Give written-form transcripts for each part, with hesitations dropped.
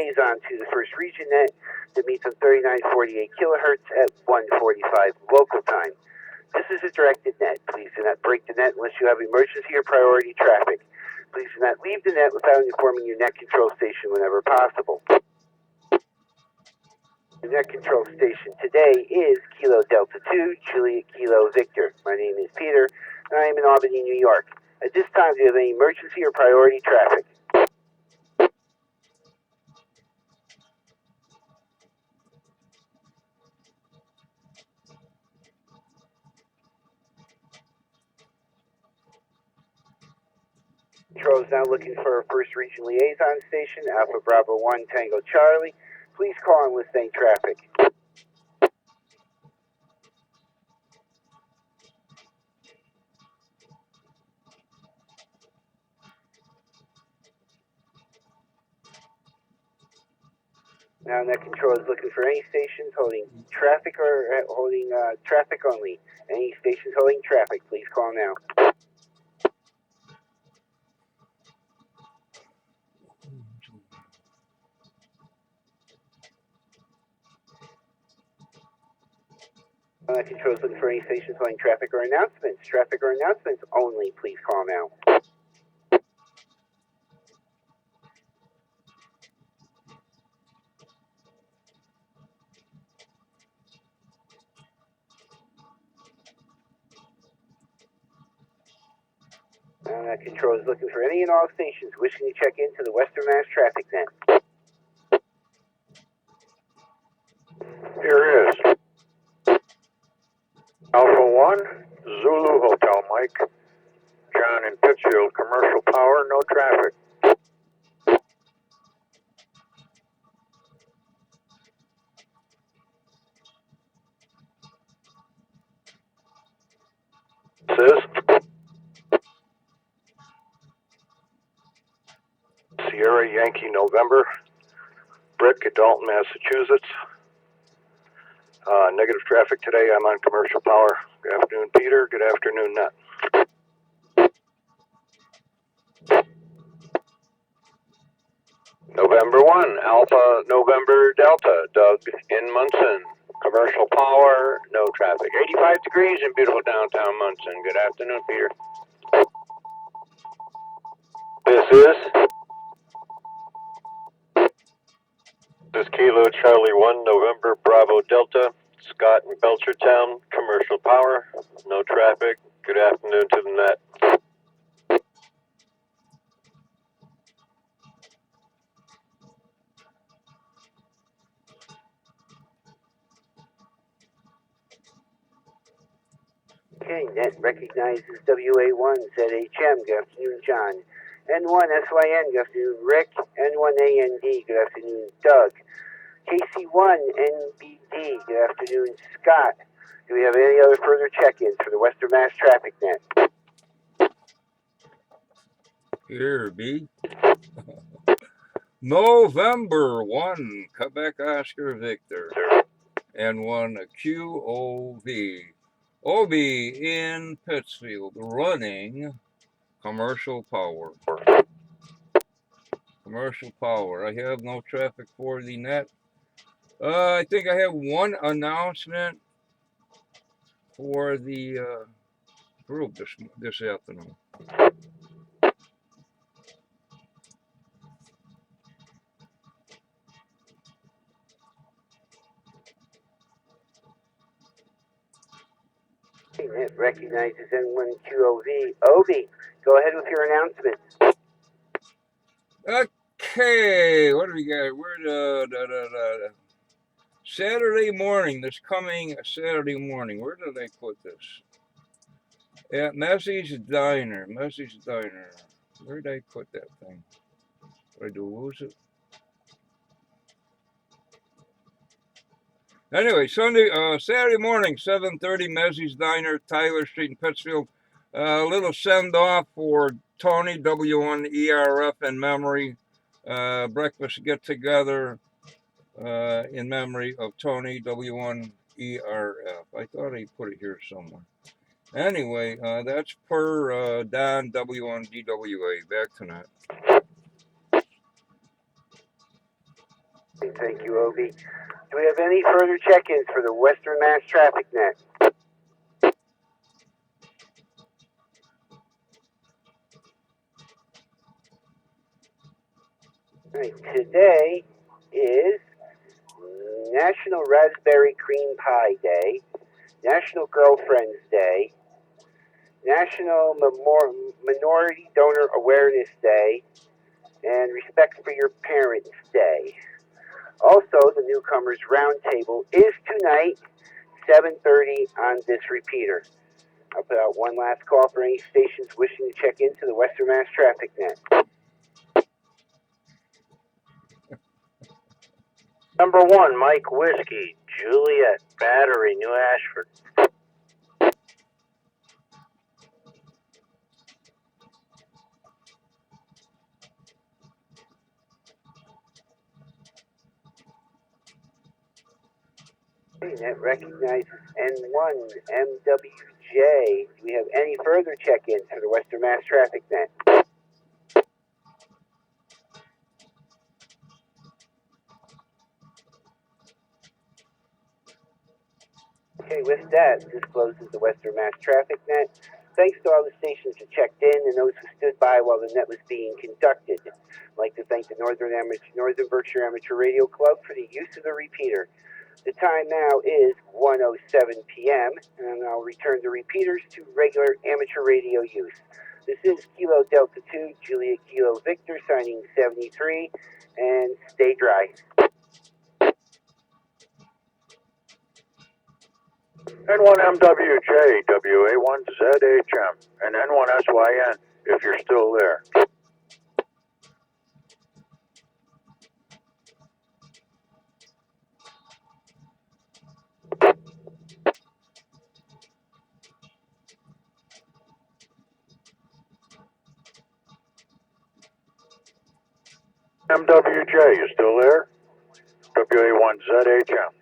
On to the first region net that meets on 3948 kilohertz at 1:45 local time. This is a directed net. Please do not break the net unless you have emergency or priority traffic. Please do not leave the net without informing your net control station whenever possible. The net control station today is Kilo Delta 2, Juliet Kilo Victor. My name is Peter, and I am in Albany, New York. At this time, do you have any emergency or priority traffic? Control is now looking for a first region liaison station, Alpha Bravo 1 Tango Charlie. Please call and list any traffic. Now net control is looking for any stations holding traffic or holding traffic only. Any stations holding traffic, please call now. Net control is looking for any stations holding traffic or announcements. Traffic or announcements only, please call now. Net control is looking for any and all stations wishing to check into the Western Mass traffic net. Here is Alpha 1, Zulu Hotel Mike, John in Pittsfield, commercial power, no traffic. This is Sierra Yankee November, Brick at Dalton, Massachusetts. Negative traffic today. I'm on commercial power. Good afternoon, Peter. Good afternoon, Net. November 1, Alpha November Delta, Doug in Munson. Commercial power, no traffic. 85 degrees in beautiful downtown Munson. Good afternoon, Peter. This is Kilo Charlie 1, November Bravo Delta, Scott in Belchertown, commercial power, no traffic. Good afternoon to the net. Okay, net recognizes WA1 ZHM. Good afternoon, John. N1 SYN. Good afternoon, Rick. N1 AND. Good afternoon, Doug. KC1 NBD. Good afternoon, Scott. Do we have any other further check-ins for the Western Mass traffic net? Here, B. November 1, Quebec Oscar Victor. N1 QOV. OB in Pittsfield, running commercial power. Commercial power. I have no traffic for the net. I think I have one announcement for the group this afternoon. It recognizes N1QOV. Obi, go ahead with your announcement. Okay, what do we got? We're Saturday morning, this coming Saturday morning. Where did I put this? At Messie's Diner. Messie's Diner. Where did I put that thing? Did I lose it? Anyway, Saturday morning, 7:30, Messie's Diner, Tyler Street in Pittsfield. A little send-off for Tony, W1ERF in memory. Breakfast get-together in memory of Tony, W1ERF. I thought I put it here somewhere. Anyway, that's per Don, W1DWA. Back tonight. Thank you, Obi. Do we have any further check-ins for the Western Mass Traffic Net? All right, today is National Raspberry Cream Pie Day, National Girlfriends Day, National Minority Donor Awareness Day, and Respect for Your Parents Day. Also, the Newcomers Roundtable is tonight, 7:30 on this repeater. I'll put out one last call for any stations wishing to check into the Western Mass Traffic Net. Number 1, Mike Whiskey, Juliet, Battery, New Ashford. Net recognizes N1 MWJ. Do we have any further check-ins for the Western Mass Traffic Net? Okay, with that, this closes the Western Mass Traffic Net. Thanks to all the stations that checked in and those who stood by while the net was being conducted. I'd like to thank the Northern Berkshire Amateur Radio Club for the use of the repeater. The time now is 1:07 p.m., and I'll return the repeaters to regular amateur radio use. This is Kilo Delta 2, Juliet Kilo Victor, signing 73, and stay dry. N1MWJ, WA1ZHM, and N1SYN if you're still there. MWJ, you still there? WA1ZHM.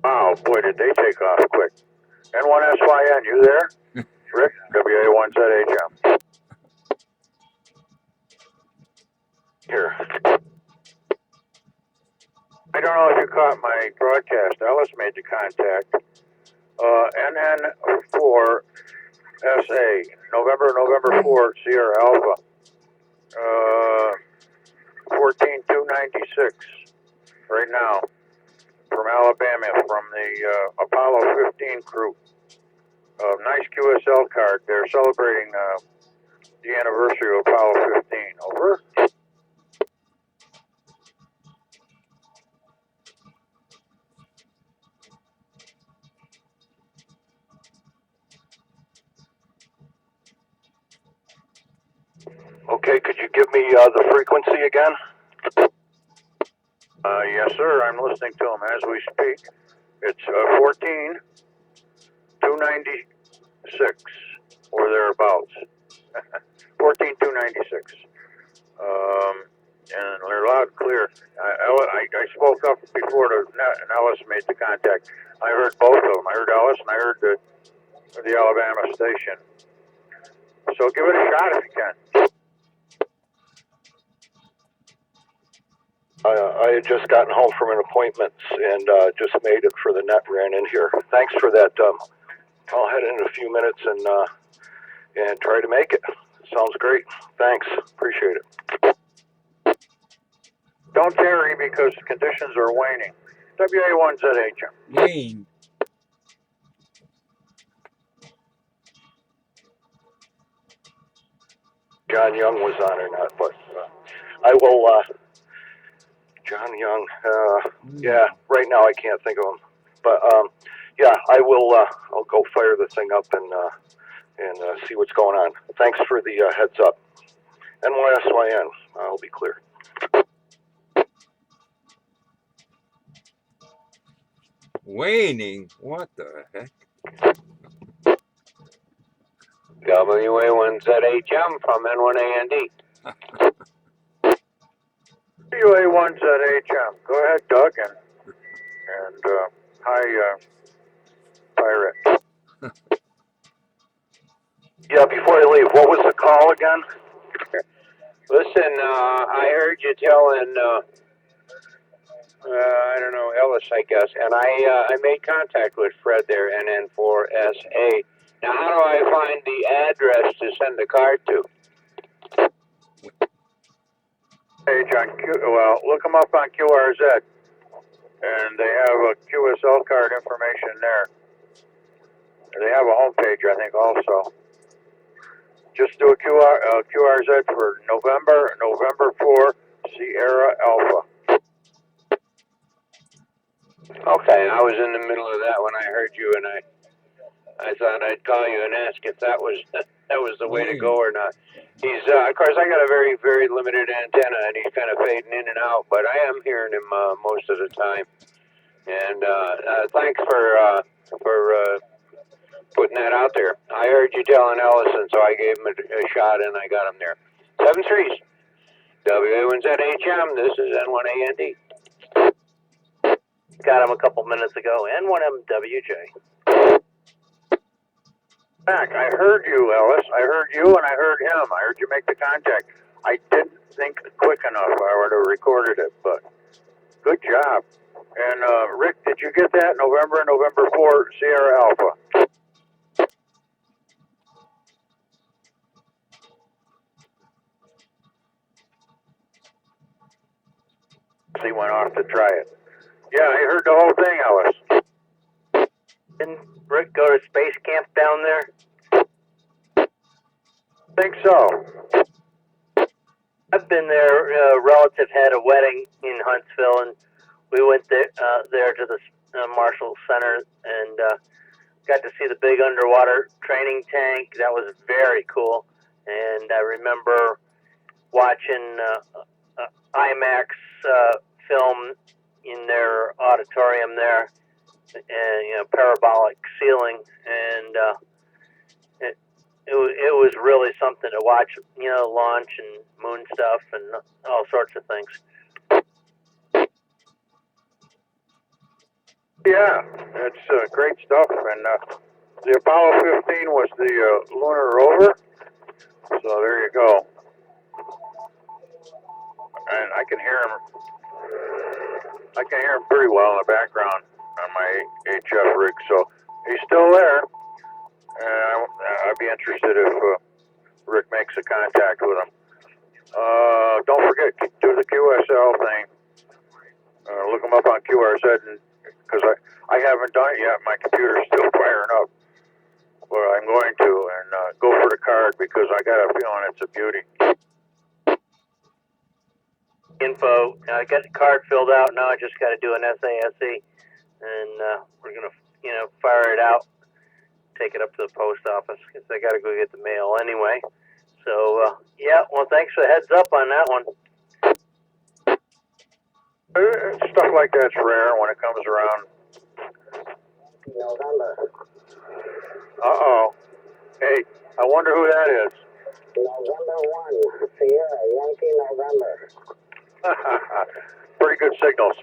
Wow, boy, did they take off quick. N1SYN, you there? Rick, WA1ZHM. Here. I don't know if you caught my broadcast. Ellis made the contact. NN4 SA, November 4, Sierra Alpha. 14296 right now from Alabama, from the Apollo 15 crew. Nice QSL card. They're celebrating the anniversary of Apollo 15. Over. Okay, could you give me the frequency again? Yes, sir. I'm listening to them as we speak. It's 14296 or thereabouts. 14296. And they're loud and clear. I spoke up before and Ellis made the contact. I heard both of them. I heard Ellis and I heard the Alabama station. So give it a shot if you can. I had just gotten home from an appointment and just made it for the net, ran in here. Thanks for that. I'll head in a few minutes and try to make it. Sounds great. Thanks. Appreciate it. Don't tarry because conditions are waning. WA1ZHM. Wane. John Young was on or not, but I will. John Young. Yeah, right now I can't think of him, but yeah, I will. I'll go fire the thing up and see what's going on. Thanks for the heads up. NYSYN. I'll be clear. Waning? What the heck? WA1ZHM from N1AND. WA1ZHM. Go ahead, Doug, and hi, Pirate. Yeah, before I leave, what was the call again? Listen, I heard you telling, I don't know, Ellis, I guess, and I made contact with Fred there, NN4SA. Now, how do I find the address to send the card to? Page on well, look them up on QRZ, and they have a QSL card information there. They have a homepage, I think, also. Just do a QRZ for November 4, Sierra Alpha. Okay, I was in the middle of that when I heard you, and I thought I'd call you and ask if that was the way to go or not. He's of course I got a very, very limited antenna, and he's kind of fading in and out, but I am hearing him most of the time. And thanks for putting that out there. I heard you telling Ellison, so I gave him a shot, and I got him there. 7-3s. WA1ZHM. This is N1AND. Got him a couple minutes ago. N1MWJ. Back. I heard you, Ellis. I heard you, and I heard him. I heard you make the contact. I didn't think quick enough. I would have recorded it, but good job. And Rick, did you get that? November 4, Sierra Alpha. He went off to try it. Yeah, I heard the whole thing, Ellis. Didn't Rick go to space camp down there? Think so. I've been there. A relative had a wedding in Huntsville, and we went there to the Marshall Center and got to see the big underwater training tank. That was very cool. And I remember watching IMAX film in their auditorium there, and parabolic ceiling, and it was really something to watch. Launch and moon stuff and all sorts of things. Yeah, it's great stuff. And the Apollo 15 was the lunar rover. So there you go. And I can hear him. I can hear him pretty well in the background on my HF rig. So he's still there. And I'd be interested if Rick makes a contact with him. Don't forget, do the QSL thing. Look him up on QRZ, because I haven't done it yet. My computer's still firing up. But I'm going to, and go for the card, because I got a feeling it's a beauty. Info. I got the card filled out. Now I just got to do an SASE, and we're gonna, fire it out, take it up to the post office because I got to go get the mail anyway. So yeah. Well, thanks for the heads up on that one. Stuff like that's rare when it comes around. November. Uh-oh. Hey, I wonder who that is. November 1, Sierra, Yankee November. Pretty good signals.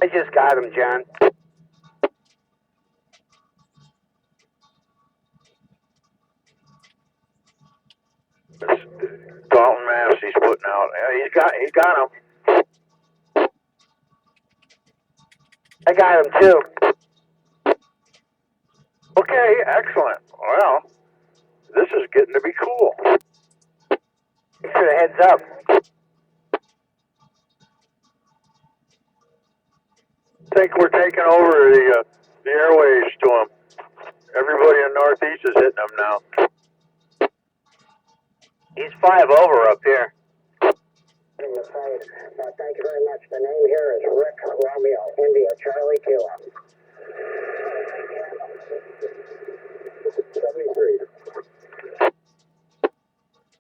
I just got him, John. Dalton Mass he's putting out. He got him. I got him too. Okay, excellent. Well, this is getting to be cool. Thanks for the heads up. I think we're taking over the airways to them. Everybody in Northeast is hitting them now. He's 5 over up here. Thank you very much. The name here is Rick Romeo, India, Charlie Kilo. 73.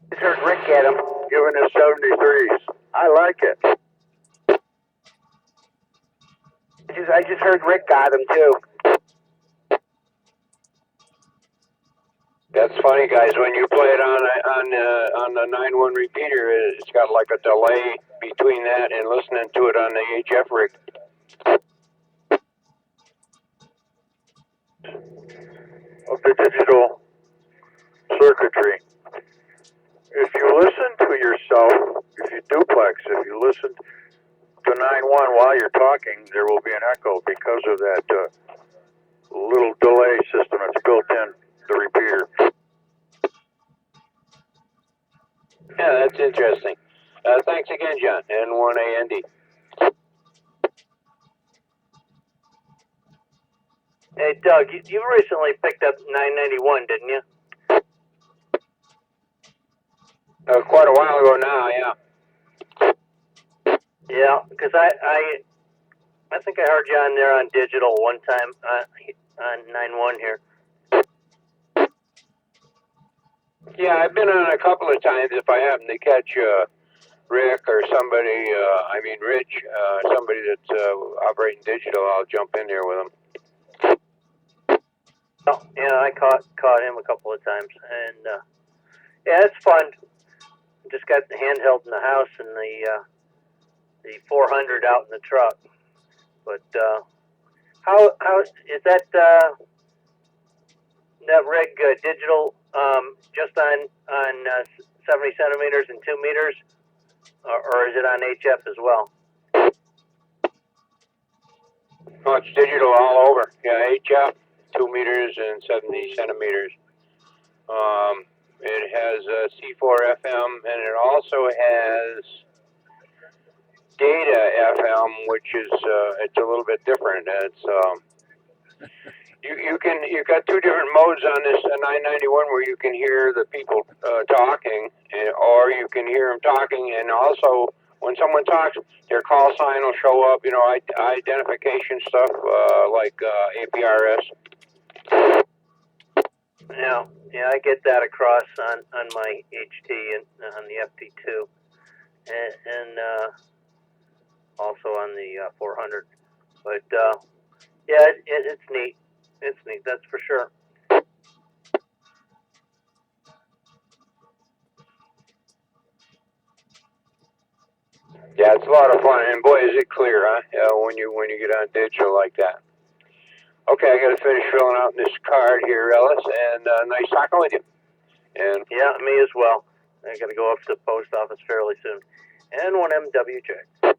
Just heard Rick get him. Giving us 73s. I like it. I just heard Rick got him too. That's funny, guys. When you play it on the 9-1 repeater, it's got like a delay between that and listening to it on the HF rig. digital circuitry. If you listen to yourself, if you duplex, if you listen to 9-1 while you're talking, there will be an echo because of that little delay system that's built in the repeater. Yeah, that's interesting. Thanks again, John. N1AND. Hey, Doug, you recently picked up 991, didn't you? Quite a while ago now, yeah. Yeah, because I think I heard you on there on digital one time on 9-1 here. Yeah, I've been on a couple of times. If I happen to catch Rick or somebody, Rich, somebody that's operating digital, I'll jump in here with them. Oh, yeah, I caught him a couple of times, and yeah, it's fun. Just got the handheld in the house and the 400 out in the truck. But how is that that rig digital just on 70 centimeters and 2 meters, or is it on HF as well? Oh, it's digital all over. Yeah, HF, 2 meters and 70 centimeters. It has C4 FM, and it also has data FM, which is it's a little bit different. It's you've got two different modes on this 991 where you can hear the people talking, or you can hear them talking, and also when someone talks, their call sign will show up. Identification stuff like APRS. Yeah, I get that across on my HT and on the FT2, and also on the 400. But yeah, it's neat. It's neat, that's for sure. Yeah, it's a lot of fun, and boy, is it clear, huh? When you get on digital like that. Okay, I got to finish filling out this card here, Ellis, and nice talking with you. And yeah, me as well. I got to go up to the post office fairly soon. N1MWJ.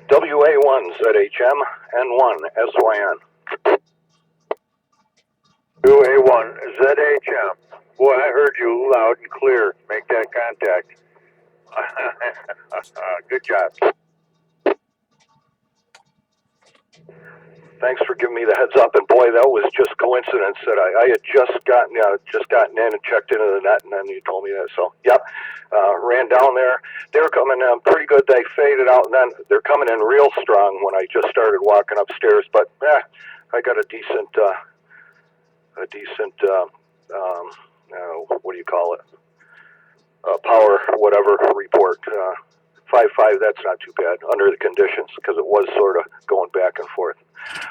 WA1ZHM N1 SYN. 2A1ZHM. Boy, I heard you loud and clear. Make that contact. Good job. Thanks for giving me the heads up. And boy, that was just coincidence that I had just gotten in and checked into the net, and then you told me that. So, yep, ran down there. They were coming in pretty good. They faded out, and then they're coming in real strong when I just started walking upstairs. But I got a decent what do you call it? Power whatever report. 5.5. That's not too bad under the conditions because it was sort of going back and forth.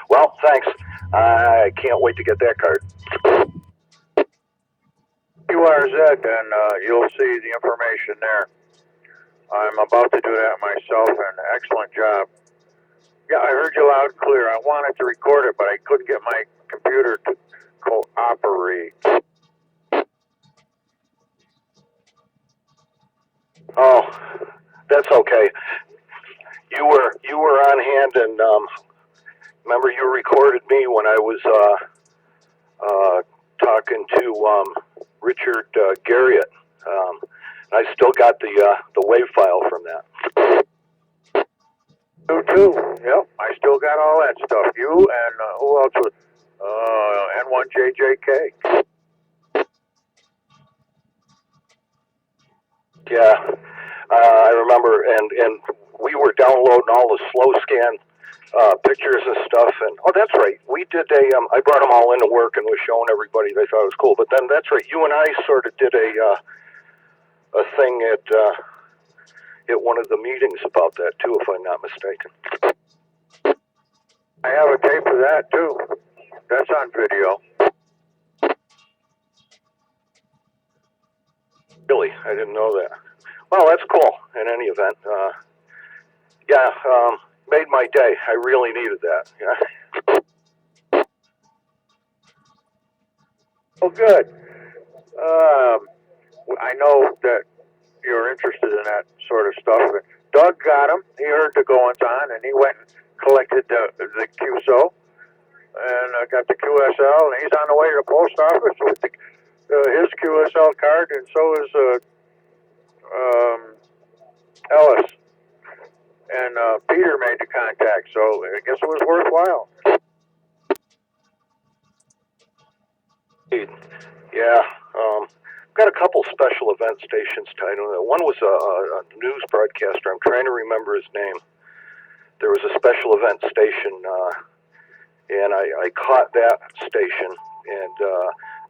Well, thanks. I can't wait to get that card. QRZ, and you'll see the information there. I'm about to do that myself, and excellent job. Yeah, I heard you loud and clear. I wanted to record it, but I couldn't get my computer to cooperate. Oh, that's okay. You were on hand, and remember you recorded me when I was talking to Richard Garriott. I still got the WAV file from that. You too. Yep, I still got all that stuff. You and who else was N1JJK? Yeah, I remember, and we were downloading all the slow scan pictures and stuff. And oh, that's right, we did I brought them all into work and was showing everybody. They thought it was cool. But then that's right, you and I sort of did a thing at one of the meetings about that too, if I'm not mistaken. I have a tape of that too. That's on video. Really, I didn't know that. Well, that's cool. In any event, made my day. I really needed that. Yeah. Oh, good. I know that you're interested in that sort of stuff. Doug got him. He heard the goings on, and he went and collected the QSO and got the QSL, and he's on the way to the post office with his QSL card, and so is Ellis. And Peter made the contact, so I guess it was worthwhile. Yeah, got a couple special event stations tied on it. One was a news broadcaster. I'm trying to remember his name. There was a special event station, and I caught that station and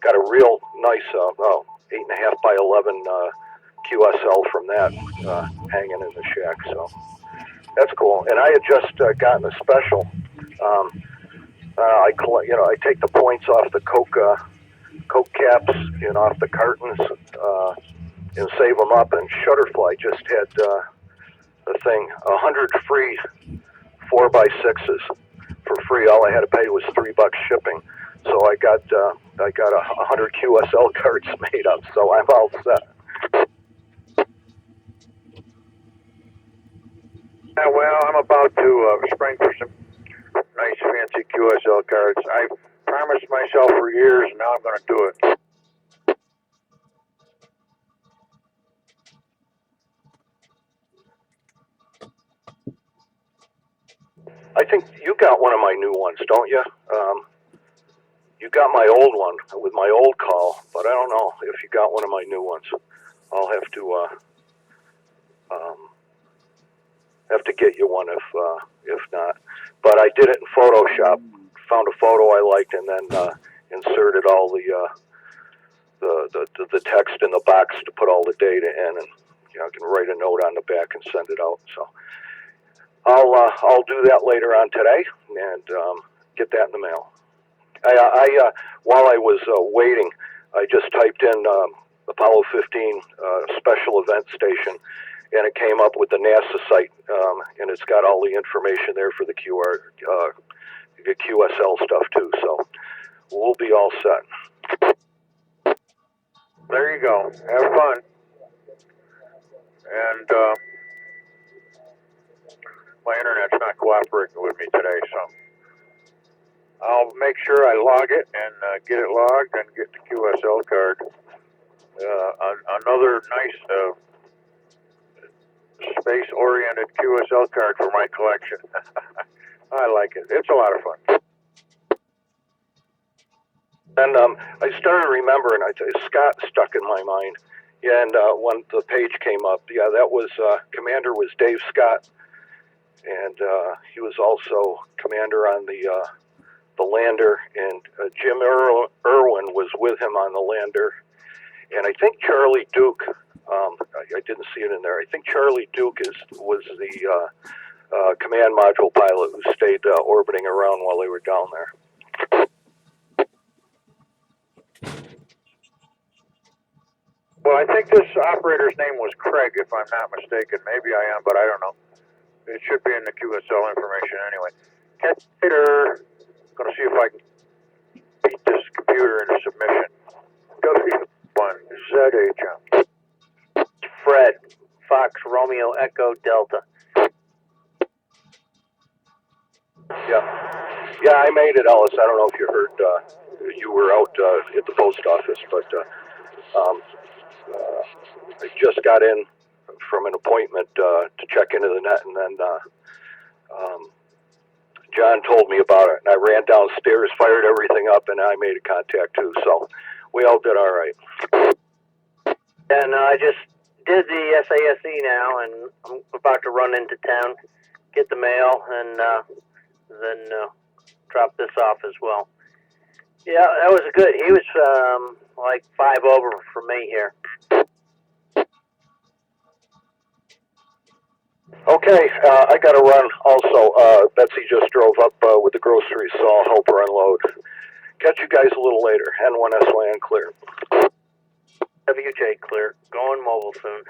got a real nice 8.5 by 11 QSL from that hanging in the shack. So that's cool. And I had just gotten a special. I take the points off the Coke caps and off the cartons and save them up. And Shutterfly just had a thing, 100 free 4x6s for free. All I had to pay was $3 shipping. So I got 100 QSL cards made up. So I'm all set. Yeah, well, I'm about to spring for some nice fancy QSL cards. I promised myself for years, and now I'm going to do it. I think you got one of my new ones, don't you? You got my old one with my old call, but I don't know if you got one of my new ones. I'll have to get you one if not. But I did it in Photoshop. Found a photo I liked, and then inserted all the text in the box to put all the data in, and I can write a note on the back and send it out. So I'll do that later on today and get that in the mail. I while I was waiting, I just typed in Apollo 15 special event station, and it came up with the NASA site, and it's got all the information there for the the QSL stuff too. So we'll be all set. There you go. Have fun. And my internet's not cooperating with me today, so I'll make sure I log it and get it logged and get the QSL card. Another nice space-oriented QSL card for my collection. I like it. It's a lot of fun. And I started remembering, Scott stuck in my mind. Yeah, and when the page came up, that was, Commander was Dave Scott. And he was also commander on the the lander, and Jim Irwin was with him on the lander, and I think Charlie Duke. I didn't see it in there. I think Charlie Duke was the command module pilot who stayed orbiting around while they were down there. Well, I think this operator's name was Craig, if I'm not mistaken. Maybe I am, but I don't know. It should be in the QSL information anyway. Catch later. Gonna see if I can beat this computer into submission. W1ZHM. Fred, Fox Romeo Echo Delta. Yeah, I made it, Ellis. I don't know if you heard. You were out at the post office, but I just got in from an appointment to check into the net, and then John told me about it, and I ran downstairs, fired everything up, and I made a contact too. So we all did all right. And I just did the SASE now, and I'm about to run into town, get the mail, and then drop this off as well. Yeah, that was good. He was like 5 over for me here. Okay, I got to run also. Betsy just drove up with the groceries, so I'll help her unload. Catch you guys a little later. N1SYN clear. WJ clear. Going mobile soon.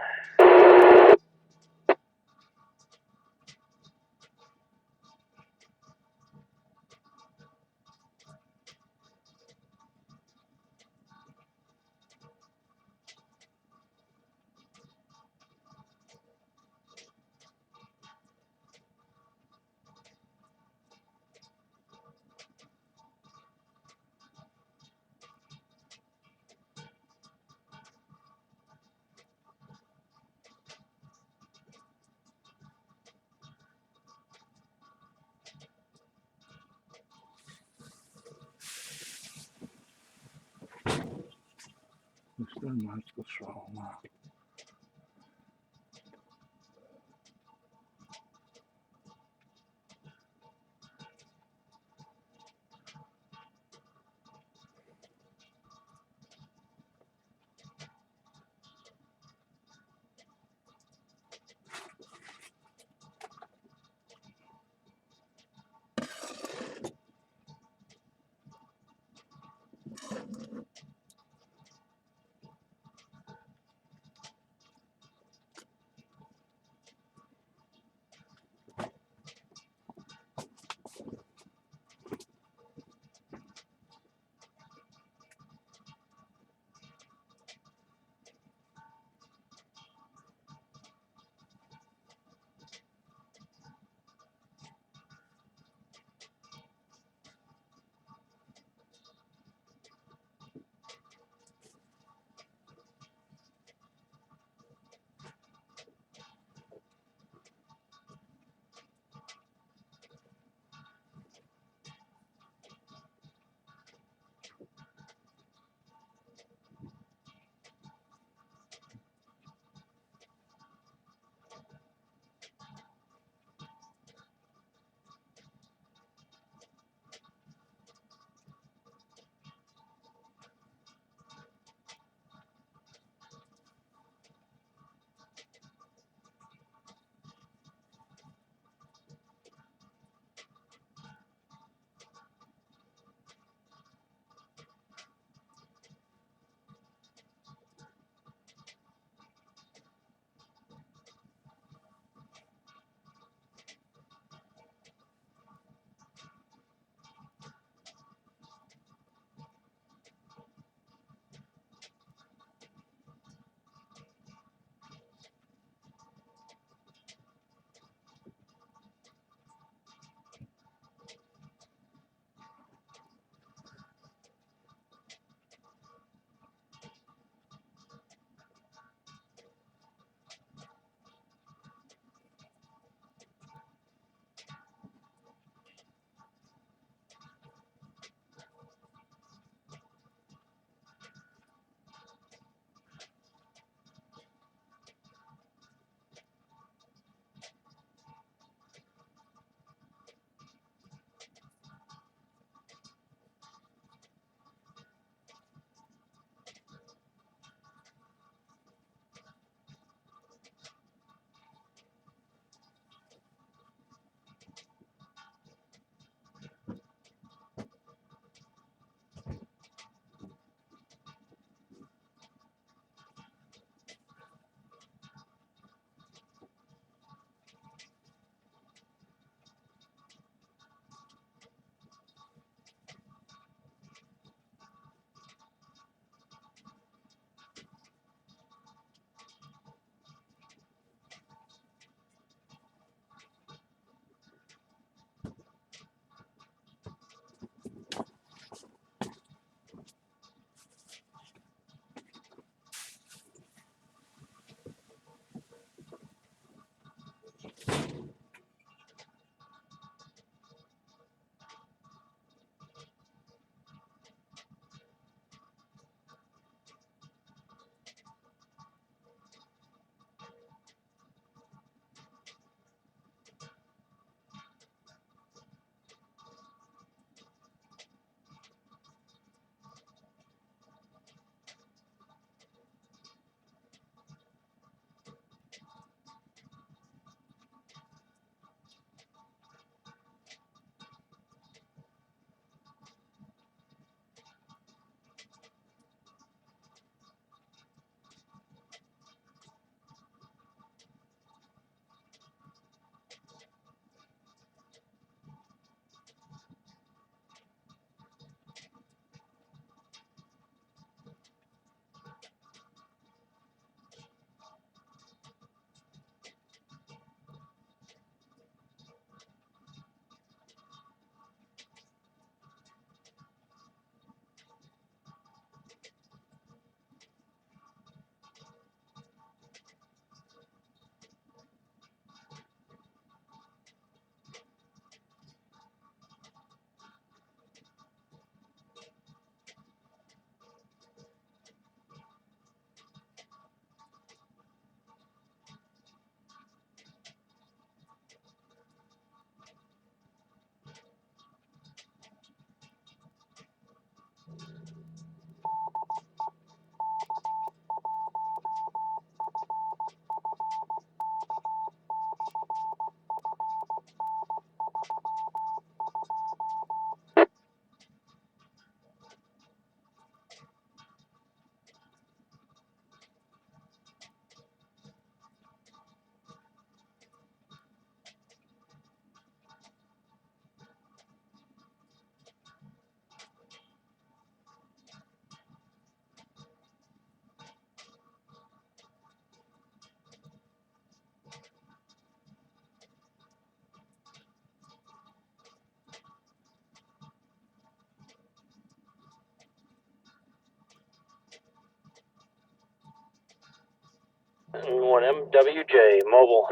WMTN mobile.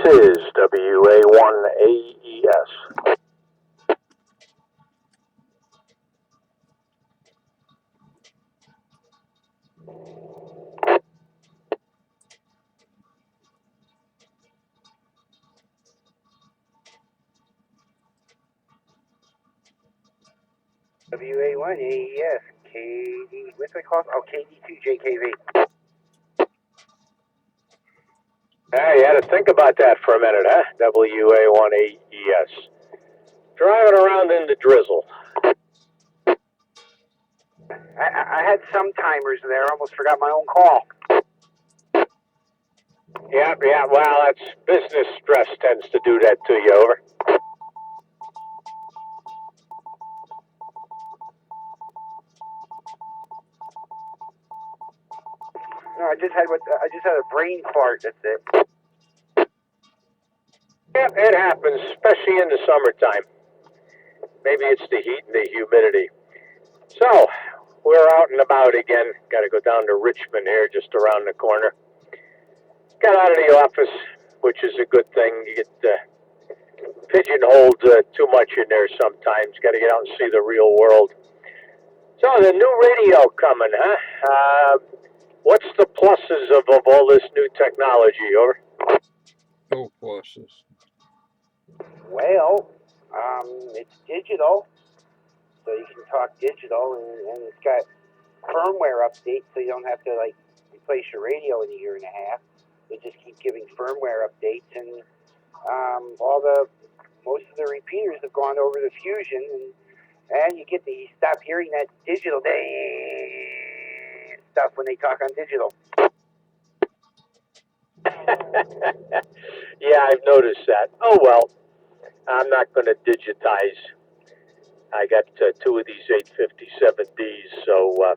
This is WA1AES. WA1 AES, KD, what's it called? Oh, KD1JKV. Hey, you had to think about that for a minute, huh? WA1AES. Driving around in the drizzle. I had some timers there, almost forgot my own call. Yeah, well, that's business stress tends to do that to you, over. No, I just had a brain fart, that's it. Yep, it happens, especially in the summertime. Maybe it's the heat and the humidity. So, we're out and about again. Got to go down to Richmond here, just around the corner. Got out of the office, which is a good thing. You get pigeonholed too much in there sometimes. Got to get out and see the real world. So, the new radio coming, huh? What's the pluses of all this new technology, over? No pluses. Well, it's digital, so you can talk digital, and it's got firmware updates, so you don't have to like replace your radio in a year and a half. They just keep giving firmware updates, and most of the repeaters have gone over to Fusion, and you stop hearing that digital stuff when they talk on digital. Yeah, I've noticed that. Oh, well, I'm not going to digitize. I got two of these 857Ds, so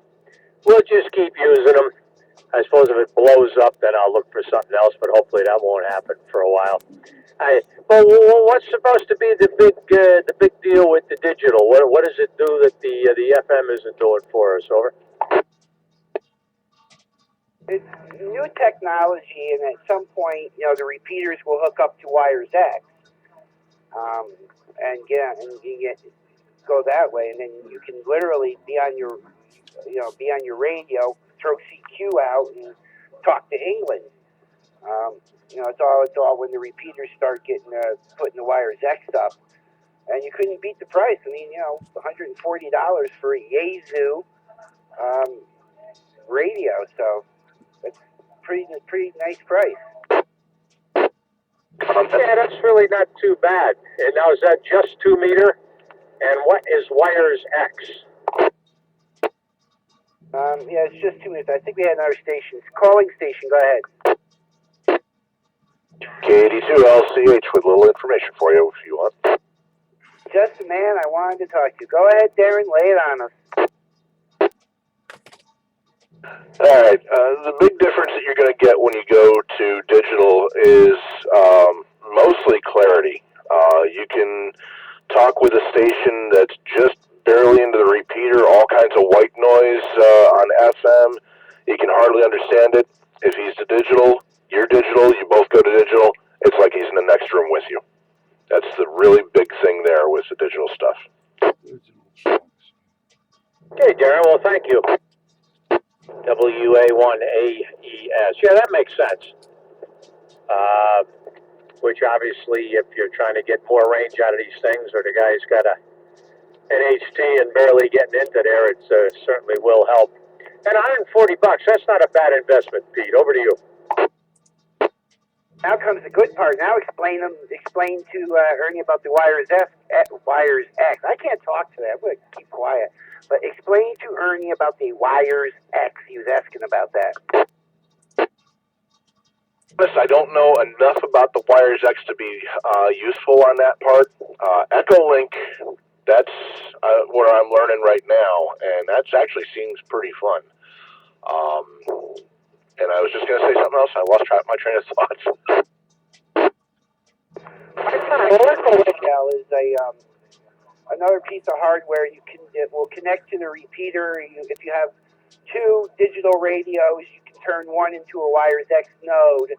we'll just keep using them. I suppose if it blows up, then I'll look for something else, but hopefully that won't happen for a while. Well, what's supposed to be the big deal with the digital? What does it do that the FM isn't doing for us, over? It's new technology, and at some point, the repeaters will hook up to wires X, and go that way, and then you can literally be on your radio, throw CQ out, and talk to England. It's all when the repeaters start putting the wires X up, and you couldn't beat the price. I mean, $140 for a Yaesu radio, so it's pretty nice price. Yeah, that's really not too bad. And now, is that just 2 meter? And what is wires X? Yeah, it's just 2 minutes. I think we had another station. Calling station, go ahead. KD2LCH with a little information for you if you want. Just the man I wanted to talk to. Go ahead, Darren, lay it on us. All right. The big difference that you're going to get when you go to digital is mostly clarity. You can talk with a station that's just barely into the repeater, all kinds of white noise on FM. You can hardly understand it. If he's to digital, you're digital, you both go to digital, it's like he's in the next room with you. That's the really big thing there with the digital stuff. Okay, Darren, well, thank you. WA1AES. Yeah, that makes sense. Which obviously, if you're trying to get more range out of these things, or the guy's got an HT and barely getting into there, it certainly will help. And $140, that's not a bad investment, Pete. Over to you. Now comes the good part. Now explain to Ernie about the wires X. I can't talk to that. I'm going to keep quiet. But explain to Ernie about the wires X. He was asking about that. I don't know enough about the wires X to be useful on that part. Echolink, that's where I'm learning right now, and that actually seems pretty fun. And I was just going to say something else. I lost my train of thoughts. Is another piece of hardware it will connect to the repeater. If you have two digital radios, you can turn one into a wires X node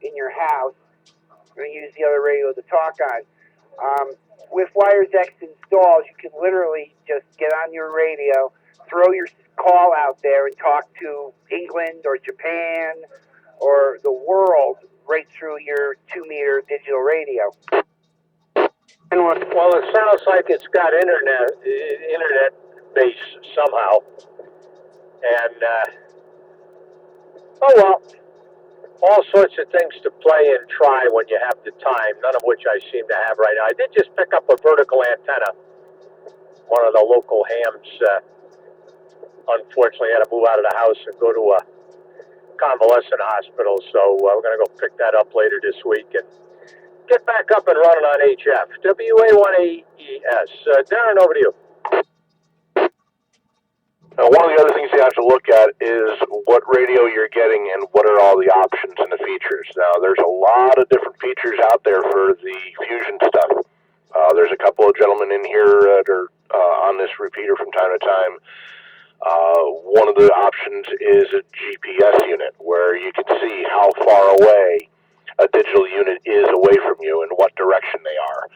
in your house, going to use the other radio to talk on. With Wires X installed, you can literally just get on your radio, throw your call out there, and talk to England or Japan or the world right through your 2-meter digital radio. Well, it sounds like it's got internet base somehow, and oh well, all sorts of things to play and try when you have the time. None of which I seem to have right now. I did just pick up a vertical antenna. One of the local hams, unfortunately, had to move out of the house and go to a convalescent hospital. So we're going to go pick that up later this week and get back up and running on HF. WA1AES. Darren, over to you. One of the other things you have to look at is what radio you're getting and what are all the options and the features. Now, there's a lot of different features out there for the Fusion stuff. There's a couple of gentlemen in here that are on this repeater from time to time. One of the options is a GPS unit where you can see how far away a digital unit is away from you and what direction they are.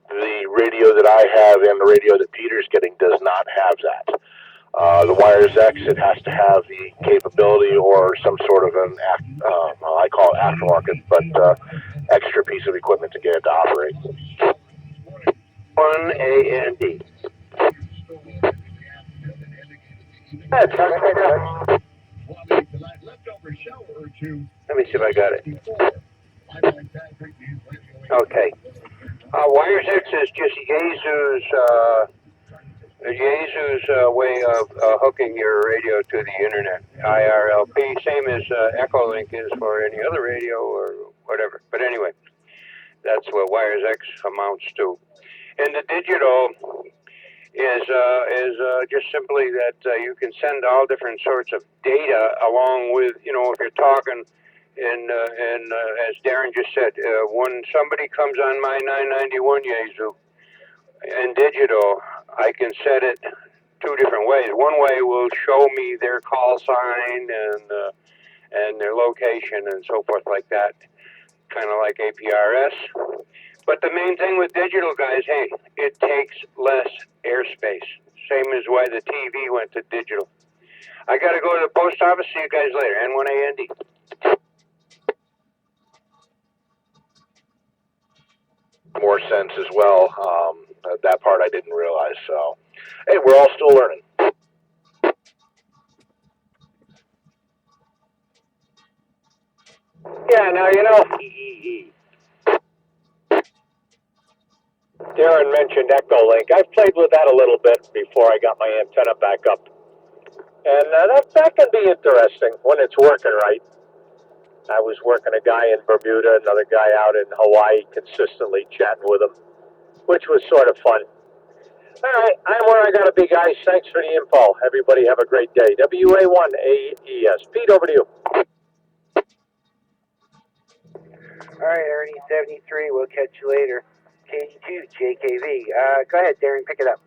The radio that I have and the radio that Peter's getting does not have that. The Wires X, it has to have the capability or some sort of an, I call it aftermarket, but extra piece of equipment to get it to operate. 1A and D. Let me see if I got it. Okay. Wires X is just Yaesu's way of hooking your radio to the internet. IRLP, same as Echolink is for any other radio or whatever. But anyway, that's what Wires X amounts to. And the digital is just simply that you can send all different sorts of data along with, if you're talking. And as Darren just said, when somebody comes on my 991 Yaesu in digital, I can set it two different ways. One way will show me their call sign and their location and so forth like that, kind of like APRS. But the main thing with digital, guys, hey, it takes less airspace. Same as why the TV went to digital. I got to go to the post office. See you guys later. N1A Andy. More sense as well. That part I didn't realize. So, hey, we're all still learning. Yeah, now, Darren mentioned Echolink. I've played with that a little bit before I got my antenna back up. And that can be interesting when it's working right. I was working a guy in Bermuda, another guy out in Hawaii, consistently chatting with him, which was sort of fun. All right, I'm where I got to be, guys. Thanks for the info. Everybody have a great day. WA1AES. Pete, over to you. All right, Ernie, 73. We'll catch you later. KD1JKV. Go ahead, Darren, pick it up.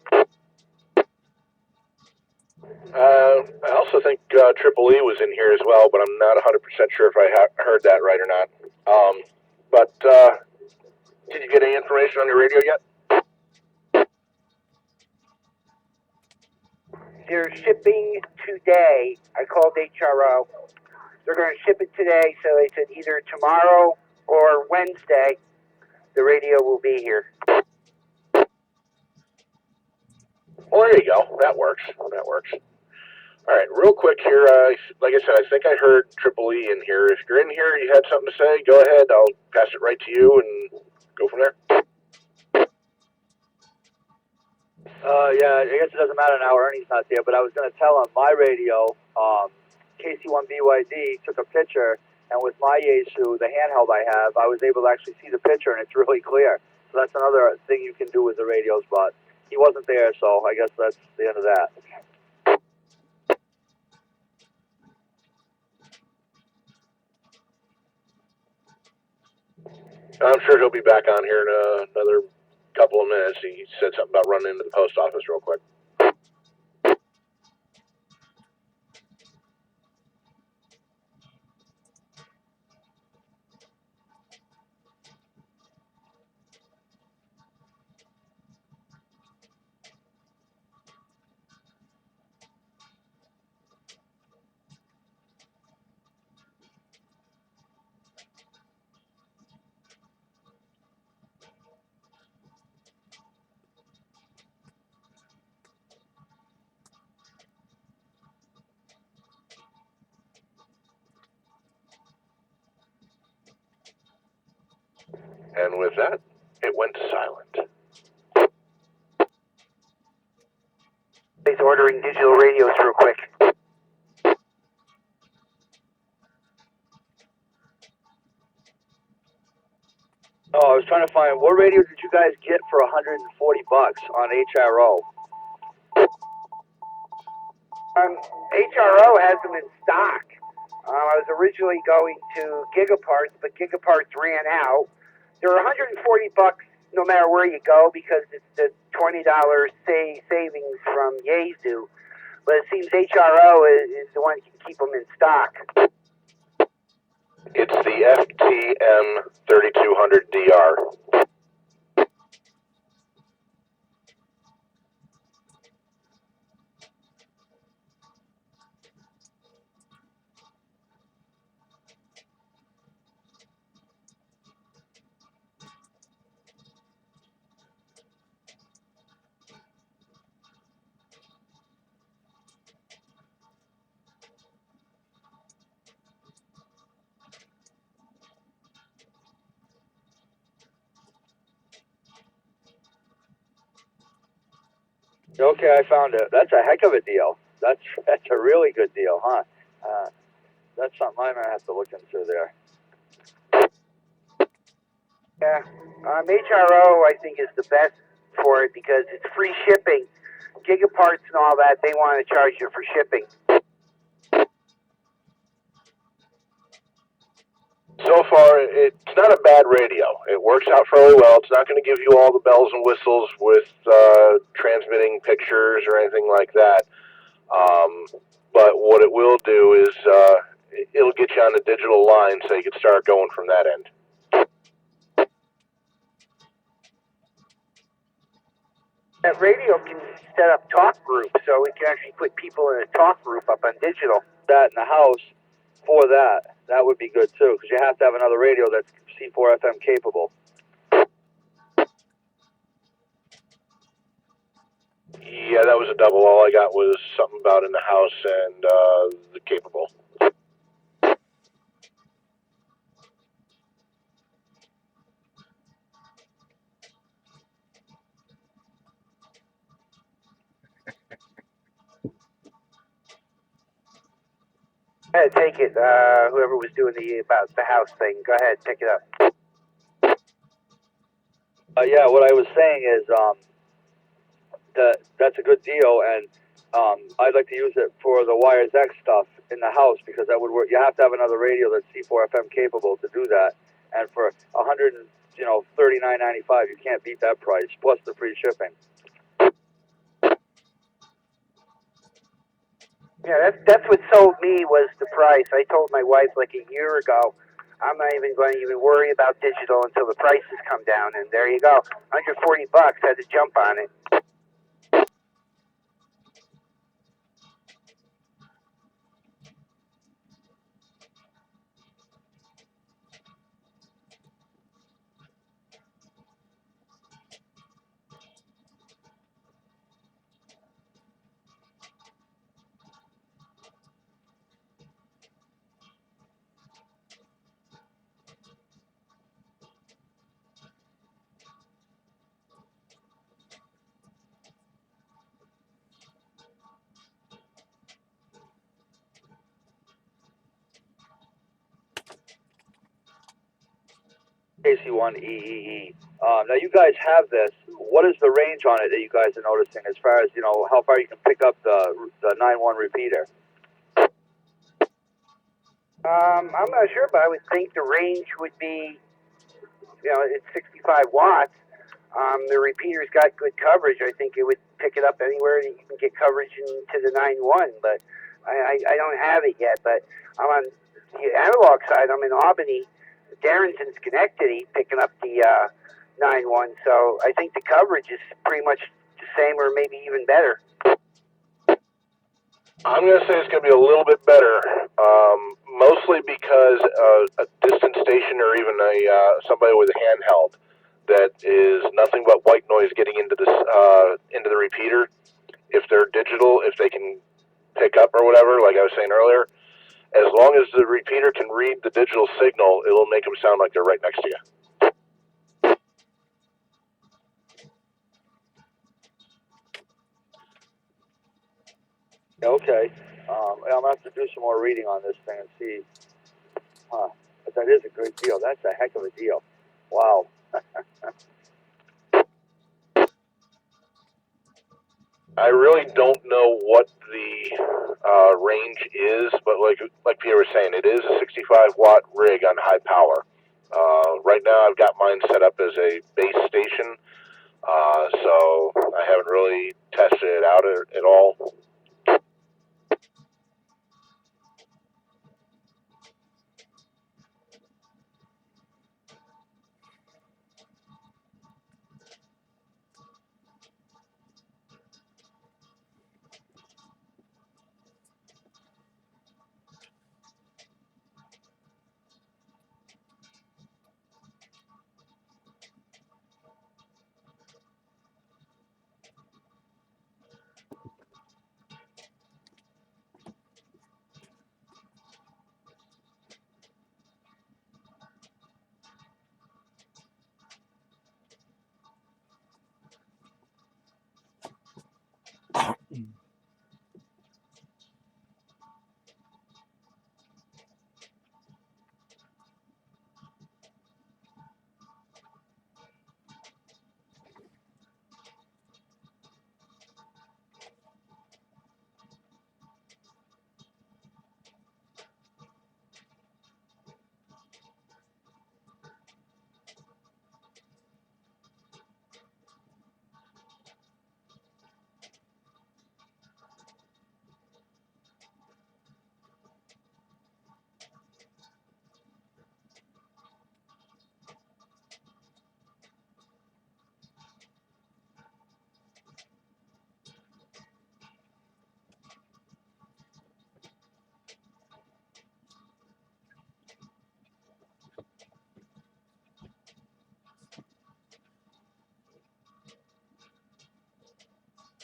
I also think Triple E was in here as well, but I'm not 100% sure if I heard that right or not. But did you get any information on your radio yet? They're shipping today. I called HRO. They're going to ship it today, so they said either tomorrow or Wednesday, the radio will be here. Well, there you go. That works. All right, real quick here. Like I said, I think I heard Triple E in here. If you're in here, you had something to say, go ahead. I'll pass it right to you and go from there. Yeah, I guess it doesn't matter now. Ernie's not there, but I was going to tell him my radio, KC1BYD, took a picture, and with my Yaesu, the handheld I have, I was able to actually see the picture, and it's really clear. So that's another thing you can do with the radios, but he wasn't there, so I guess that's the end of that. I'm sure he'll be back on here in another couple of minutes. He said something about running into the post office real quick. And with that, it went silent. He's ordering digital radios real quick. Oh, I was trying to find, what radio did you guys get for $140 on HRO? HRO has them in stock. I was originally going to Gigaparts, but Gigaparts ran out. They're $140 no matter where you go because it's the $20 savings from Yaesu. But it seems HRO is the one that can keep them in stock. It's the FTM 3200DR. Okay, I found it. That's a heck of a deal. That's a really good deal, huh? That's something I'm gonna have to look into there. Yeah, HRO I think is the best for it because it's free shipping. Gigaparts and all that, they want to charge you for shipping. So far, it's not a bad radio. It works out fairly well. It's not going to give you all the bells and whistles with transmitting pictures or anything like that. But what it will do is it'll get you on the digital line so you can start going from that end. That radio can set up talk groups, so we can actually put people in a talk group up on digital. That in the house for that would be good too, because you have to have another radio that's C4 FM capable. Yeah, that was a double. All I got was something about in the house and the capable. Go ahead, take it. Whoever was doing about the house thing, go ahead, pick it up. Yeah, what I was saying is that's a good deal, and I'd like to use it for the Wires X stuff in the house because that would work. You have to have another radio that's C4 FM capable to do that, and for $139.95, you can't beat that price plus the free shipping. Yeah, that's what sold me was the price. I told my wife like a year ago, I'm not even going to even worry about digital until the prices come down, and there you go, $140. Had to jump on it. KC1EEE. Now you guys have this. What is the range on it that you guys are noticing as far as, how far you can pick up the 9-1 repeater? I'm not sure, but I would think the range would be, it's 65 watts. The repeater's got good coverage. I think it would pick it up anywhere that you can get coverage into the 9-1, but I don't have it yet. But I'm on the analog side. I'm in Albany. Darrington's Schenectady picking up the 9-1, so I think the coverage is pretty much the same or maybe even better. I'm going to say it's going to be a little bit better, mostly because a distant station or even somebody with a handheld that is nothing but white noise getting into the repeater. If they're digital, if they can pick up or whatever, like I was saying earlier, as long as the repeater can read the digital signal, it'll make them sound like they're right next to you. Okay. I'm gonna have to do some more reading on this thing and see. Huh. But that is a great deal. That's a heck of a deal. Wow. I really don't know what the range is, but like Pierre was saying, it is a 65 watt rig on high power. Right now, I've got mine set up as a base station, so I haven't really tested it out at all.